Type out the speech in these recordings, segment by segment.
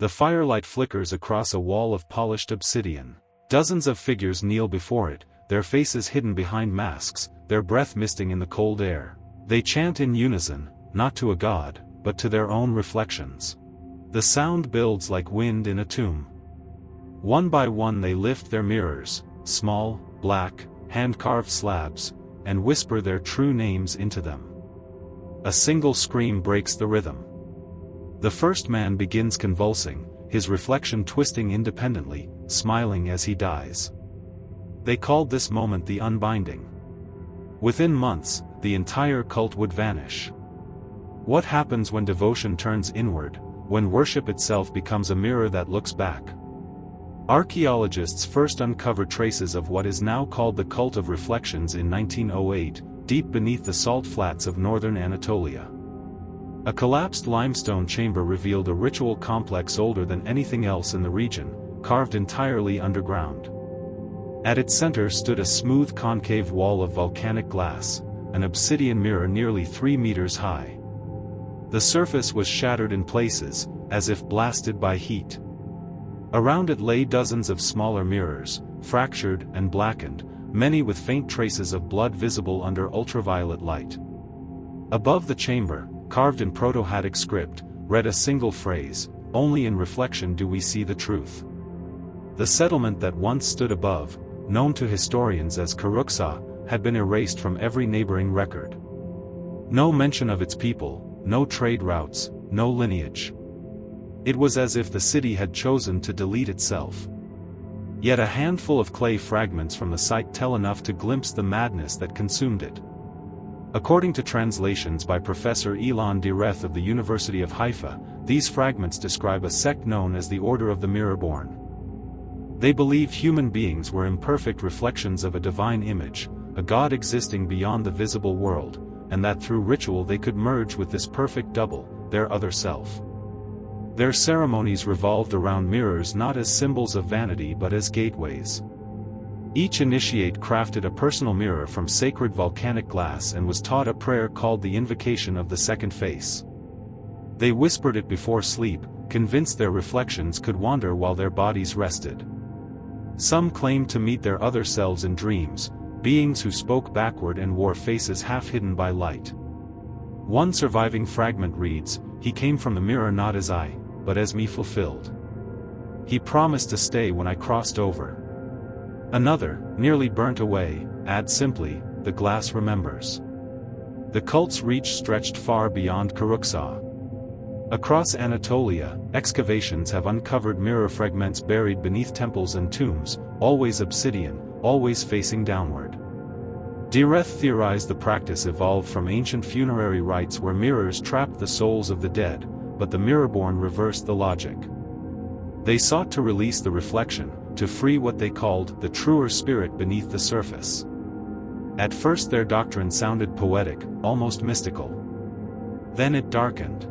The firelight flickers across a wall of polished obsidian. Dozens of figures kneel before it, their faces hidden behind masks, their breath misting in the cold air. They chant in unison, not to a god, but to their own reflections. The sound builds like wind in a tomb. One by one they lift their mirrors, small, black, hand-carved slabs, and whisper their true names into them. A single scream breaks the rhythm. The first man begins convulsing, his reflection twisting independently, smiling as he dies. They called this moment the unbinding. Within months, the entire cult would vanish. What happens when devotion turns inward, when worship itself becomes a mirror that looks back? Archaeologists first uncovered traces of what is now called the Cult of Reflections in 1908, deep beneath the salt flats of northern Anatolia. A collapsed limestone chamber revealed a ritual complex older than anything else in the region, carved entirely underground. At its center stood a smooth concave wall of volcanic glass, an obsidian mirror nearly 3 meters high. The surface was shattered in places, as if blasted by heat. Around it lay dozens of smaller mirrors, fractured and blackened, many with faint traces of blood visible under ultraviolet light. Above the chamber, carved in Proto-Hattic script, read a single phrase, "Only in reflection do we see the truth." The settlement that once stood above, known to historians as Karuksa, had been erased from every neighboring record. No mention of its people, no trade routes, no lineage. It was as if the city had chosen to delete itself. Yet a handful of clay fragments from the site tell enough to glimpse the madness that consumed it. According to translations by Professor Ilan Direth of the University of Haifa, these fragments describe a sect known as the Order of the Mirrorborn. They believed human beings were imperfect reflections of a divine image, a god existing beyond the visible world, and that through ritual they could merge with this perfect double, their other self. Their ceremonies revolved around mirrors not as symbols of vanity but as gateways. Each initiate crafted a personal mirror from sacred volcanic glass and was taught a prayer called the Invocation of the Second Face. They whispered it before sleep, convinced their reflections could wander while their bodies rested. Some claimed to meet their other selves in dreams, beings who spoke backward and wore faces half hidden by light. One surviving fragment reads, "He came from the mirror not as I, but as me fulfilled. He promised to stay when I crossed over." Another, nearly burnt away, adds simply, "The glass remembers." The cult's reach stretched far beyond Karuksa. Across Anatolia, excavations have uncovered mirror fragments buried beneath temples and tombs, always obsidian, always facing downward. Direth theorized the practice evolved from ancient funerary rites where mirrors trapped the souls of the dead, but the Mirrorborn reversed the logic. They sought to release the reflection, to free what they called the truer spirit beneath the surface. At first their doctrine sounded poetic, almost mystical. Then it darkened.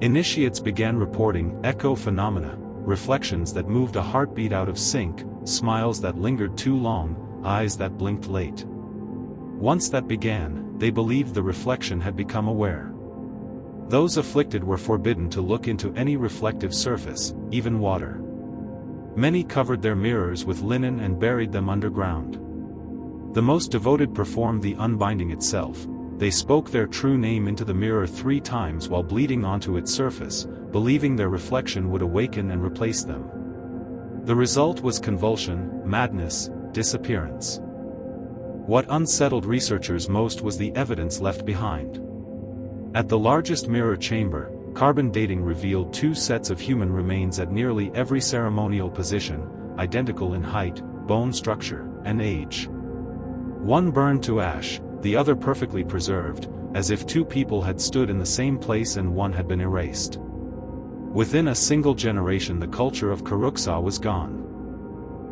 Initiates began reporting echo phenomena, reflections that moved a heartbeat out of sync, smiles that lingered too long, eyes that blinked late. Once that began, they believed the reflection had become aware. Those afflicted were forbidden to look into any reflective surface, even water. Many covered their mirrors with linen and buried them underground. The most devoted performed the unbinding itself. They spoke their true name into the mirror 3 times while bleeding onto its surface, believing their reflection would awaken and replace them. The result was convulsion, madness, disappearance. What unsettled researchers most was the evidence left behind. At the largest mirror chamber, carbon dating revealed 2 sets of human remains at nearly every ceremonial position, identical in height, bone structure, and age. One burned to ash, the other perfectly preserved, as if 2 people had stood in the same place and one had been erased. Within a single generation the culture of Karuksa was gone.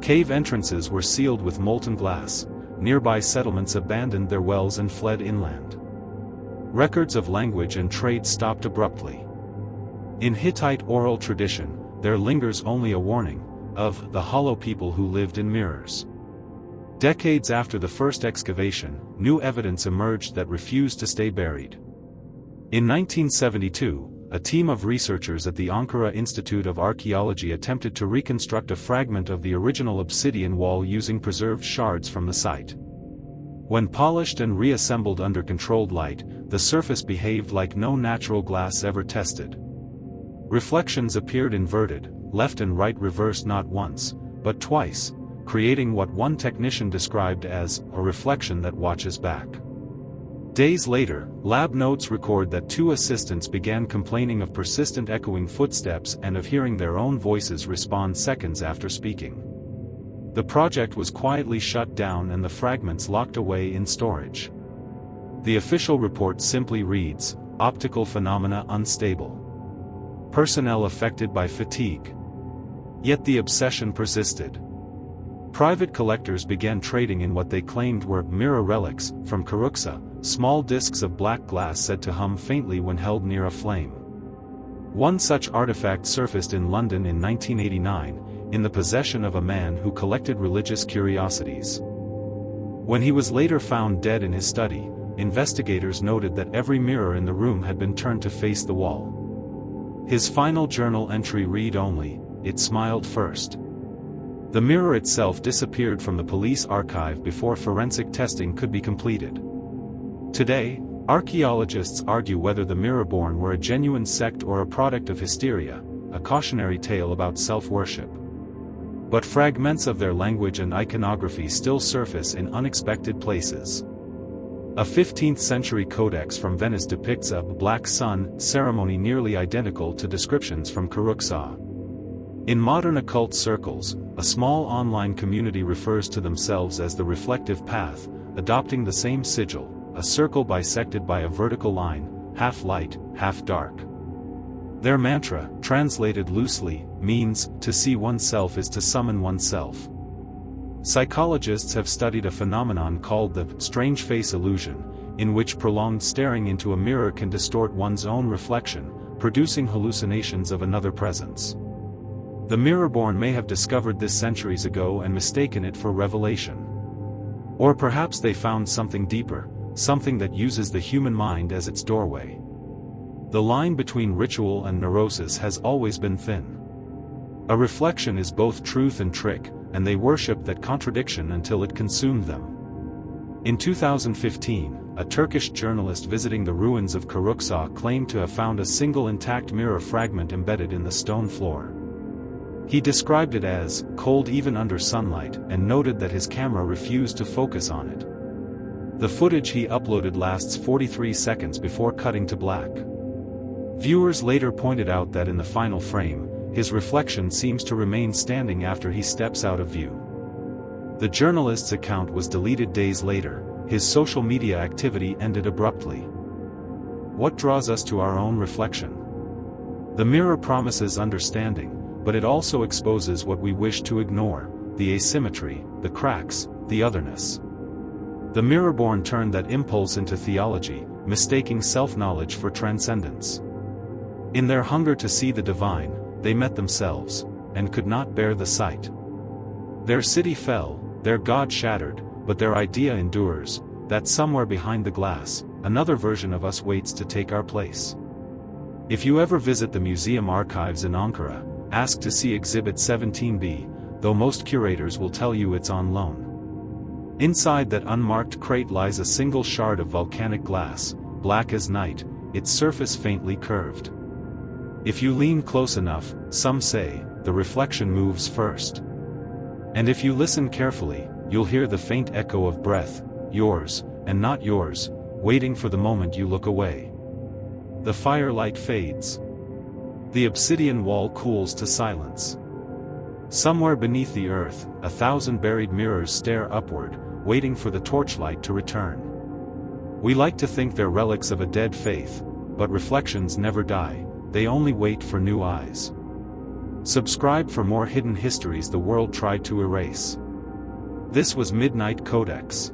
Cave entrances were sealed with molten glass, nearby settlements abandoned their wells and fled inland. Records of language and trade stopped abruptly. In Hittite oral tradition, there lingers only a warning of the hollow people who lived in mirrors. Decades after the first excavation, new evidence emerged that refused to stay buried. In 1972, a team of researchers at the Ankara Institute of Archaeology attempted to reconstruct a fragment of the original obsidian wall using preserved shards from the site. When polished and reassembled under controlled light, the surface behaved like no natural glass ever tested. Reflections appeared inverted, left and right reversed not once, but twice, creating what one technician described as a reflection that watches back. Days later, lab notes record that 2 assistants began complaining of persistent echoing footsteps and of hearing their own voices respond seconds after speaking. The project was quietly shut down and the fragments locked away in storage. The official report simply reads, "Optical phenomena unstable. Personnel affected by fatigue." Yet the obsession persisted. Private collectors began trading in what they claimed were mirror relics from Karuksa, small discs of black glass said to hum faintly when held near a flame. One such artifact surfaced in London in 1989, in the possession of a man who collected religious curiosities. When he was later found dead in his study, investigators noted that every mirror in the room had been turned to face the wall. His final journal entry read only, "It smiled first." The mirror itself disappeared from the police archive before forensic testing could be completed. Today, archaeologists argue whether the Mirrorborn were a genuine sect or a product of hysteria, a cautionary tale about self-worship. But fragments of their language and iconography still surface in unexpected places. A 15th-century codex from Venice depicts a black sun ceremony nearly identical to descriptions from Karuksa. In modern occult circles, a small online community refers to themselves as the Reflective Path, adopting the same sigil, a circle bisected by a vertical line, half light, half dark. Their mantra, translated loosely, means, "To see oneself is to summon oneself." Psychologists have studied a phenomenon called the strange face illusion, in which prolonged staring into a mirror can distort one's own reflection, producing hallucinations of another presence. The Mirrorborn may have discovered this centuries ago and mistaken it for revelation. Or perhaps they found something deeper, something that uses the human mind as its doorway. The line between ritual and neurosis has always been thin. A reflection is both truth and trick, and they worshipped that contradiction until it consumed them. In 2015, a Turkish journalist visiting the ruins of Karuksa claimed to have found a single intact mirror fragment embedded in the stone floor. He described it as cold even under sunlight and noted that his camera refused to focus on it. The footage he uploaded lasts 43 seconds before cutting to black. Viewers later pointed out that in the final frame, his reflection seems to remain standing after he steps out of view. The journalist's account was deleted days later, his social media activity ended abruptly. What draws us to our own reflection? The mirror promises understanding, but it also exposes what we wish to ignore, the asymmetry, the cracks, the otherness. The Mirrorborn turned that impulse into theology, mistaking self-knowledge for transcendence. In their hunger to see the divine, they met themselves, and could not bear the sight. Their city fell, their god shattered, but their idea endures, that somewhere behind the glass, another version of us waits to take our place. If you ever visit the museum archives in Ankara, ask to see Exhibit 17B, though most curators will tell you it's on loan. Inside that unmarked crate lies a single shard of volcanic glass, black as night, its surface faintly curved. If you lean close enough, some say, the reflection moves first. And if you listen carefully, you'll hear the faint echo of breath, yours, and not yours, waiting for the moment you look away. The firelight fades. The obsidian wall cools to silence. Somewhere beneath the earth, 1,000 buried mirrors stare upward, waiting for the torchlight to return. We like to think they're relics of a dead faith, but reflections never die, they only wait for new eyes. Subscribe for more hidden histories the world tried to erase. This was Midnight Codex.